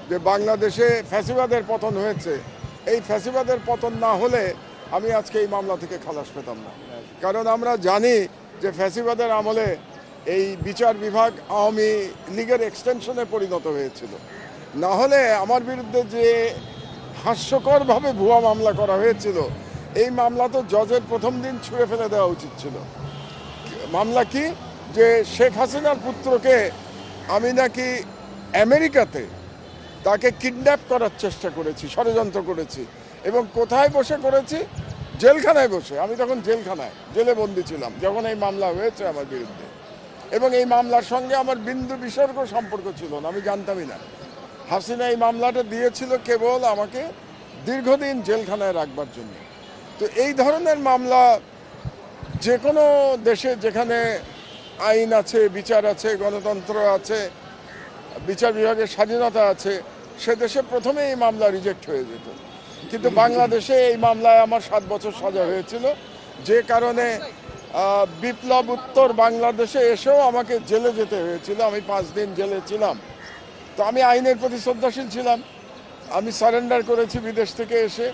যে বাংলাদেশে ফ্যাসিবাদের পতন হয়েছে, এই ফ্যাসিবাদের পতন না হলে আমি আজকে এই মামলা থেকে খালাস পেতাম না। কারণ আমরা জানি যে ফ্যাসিবাদের আমলে এই বিচার বিভাগ আওয়ামী লীগের এক্সটেনশনে পরিণত হয়েছিল। না হলে আমার বিরুদ্ধে যে হাস্যকরভাবে ভুয়া মামলা করা হয়েছিল, এই মামলা তো জজের প্রথম দিন ছুঁড়ে ফেলে দেওয়া উচিত ছিল। মামলা কি? যে শেখ হাসিনার পুত্রকে আমি নাকি আমেরিকাতে তাকে কিডন্যাপ করার চেষ্টা করেছি, ষড়যন্ত্র করেছি, এবং কোথায় বসে করেছি? জেলখানায় বসে। আমি তখন জেলে বন্দি ছিলাম যখন এই মামলা হয়েছে আমার বিরুদ্ধে, এবং এই মামলার সঙ্গে আমার বিন্দু বিসর্গ সম্পর্ক ছিল না, আমি জানতামই না। হাসিনা এই মামলাটা দিয়েছিল কেবল আমাকে দীর্ঘদিন জেলখানায় রাখবার জন্য। তো এই ধরনের মামলা যে কোনো দেশে যেখানে আইন আছে, বিচার আছে, গণতন্ত্র আছে, বিচার বিভাগের স্বাধীনতা আছে, সে দেশে প্রথমে এই মামলা রিজেক্ট হয়ে যেত। কিন্তু বাংলাদেশে এই মামলায় আমার 7 বছর সাজা হয়েছিল, যে কারণে বিপ্লব উত্তর বাংলাদেশে এসেও আমাকে জেলে যেতে হয়েছিল। আমি 5 দিন জেলে ছিলাম। তো আমি আইনের প্রতি শ্রদ্ধাশীল ছিলাম। আমি সারেন্ডার করেছি, বিদেশ থেকে এসে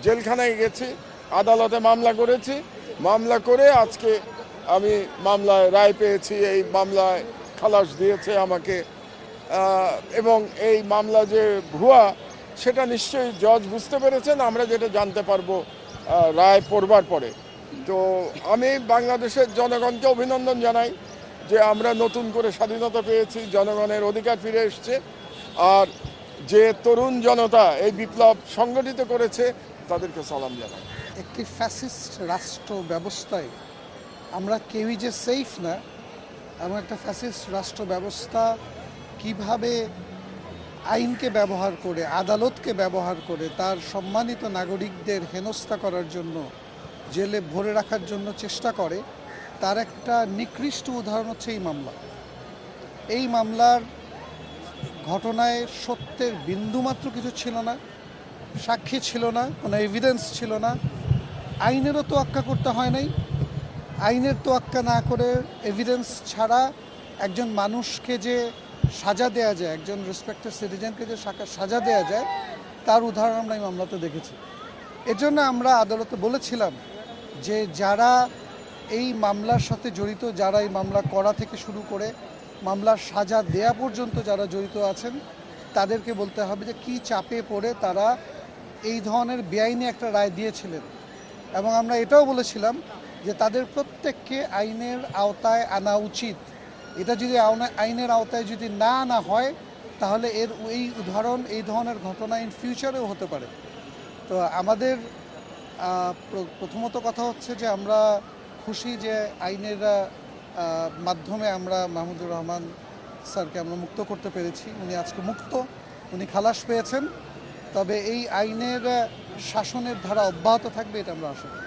জেলখানায় গেছি, আদালতে মামলা করেছি। মামলা করে আজকে আমি মামলায় রায় পেয়েছি, এই মামলায় খালাস দিয়েছে আমাকে। এবং এই মামলা যে ভুয়া, সেটা নিশ্চয়ই জজ বুঝতে পেরেছেন, আমরা যেটা জানতে পারবো রায় পড়বার পরে। তো আমি বাংলাদেশের জনগণকে অভিনন্দন জানাই যে আমরা নতুন করে স্বাধীনতা পেয়েছি, জনগণের অধিকার ফিরে এসছে। আর যে তরুণ জনতা এই বিপ্লব সংগঠিত করেছে, তাদেরকে সালাম জানাই। একটি ফ্যাসিস্ট রাষ্ট্র ব্যবস্থায় আমরা কেউই যে সেফ না, এমন একটা ফ্যাসিস্ট রাষ্ট্র ব্যবস্থা কিভাবে আইনকে ব্যবহার করে, আদালতকে ব্যবহার করে তার সম্মানিত নাগরিকদের হেনস্থা করার জন্য, জেলে ভরে রাখার জন্য চেষ্টা করে, তার একটা নিকৃষ্ট উদাহরণ হচ্ছে এই মামলা। এই মামলার ঘটনায় সত্যের বিন্দুমাত্র কিছু ছিল না, সাক্ষী ছিল না, কোনো এভিডেন্স ছিল না। আইনেরও তোয়াক্কা করতে হয় নাই। আইনের তোয়াক্কা না করে, এভিডেন্স ছাড়া একজন মানুষকে যে সাজা দেয়া যায়, একজন রেসপেক্টেড সিটিজেনকে যে সাজা দেয়া যায়, তার উদাহরণ আমরা এই মামলাতে দেখেছি। এজন্য আমরা আদালতে বলেছিলাম যে যারা এই মামলার সাথে জড়িত, যারা এই মামলা করা থেকে শুরু করে মামলার সাজা দেয়া পর্যন্ত যারা জড়িত আছেন, তাদেরকে বলতে হবে যে কী চাপে পড়ে তারা এই ধরনের বেআইনি একটা রায় দিয়েছিলেন। এবং আমরা এটাও বলেছিলাম যে তাদের প্রত্যেককে আইনের আওতায় আনা উচিত। এটা যদি আইনের আওতায় যদি না আনা হয়, তাহলে এই উদাহরণ, এই ধরনের ঘটনা ইন ফিউচারেও হতে পারে। তো আমাদের প্রথমত কথা হচ্ছে যে আমরা খুশি যে আইনের মাধ্যমে আমরা মাহমুদুর রহমান স্যারকে আমরা মুক্ত করতে পেরেছি। উনি আজকে মুক্ত, উনি খালাস পেয়েছেন। তবে এই আইনের শাসনের ধারা অব্যাহত থাকবে, এটা আমরা আশা করি।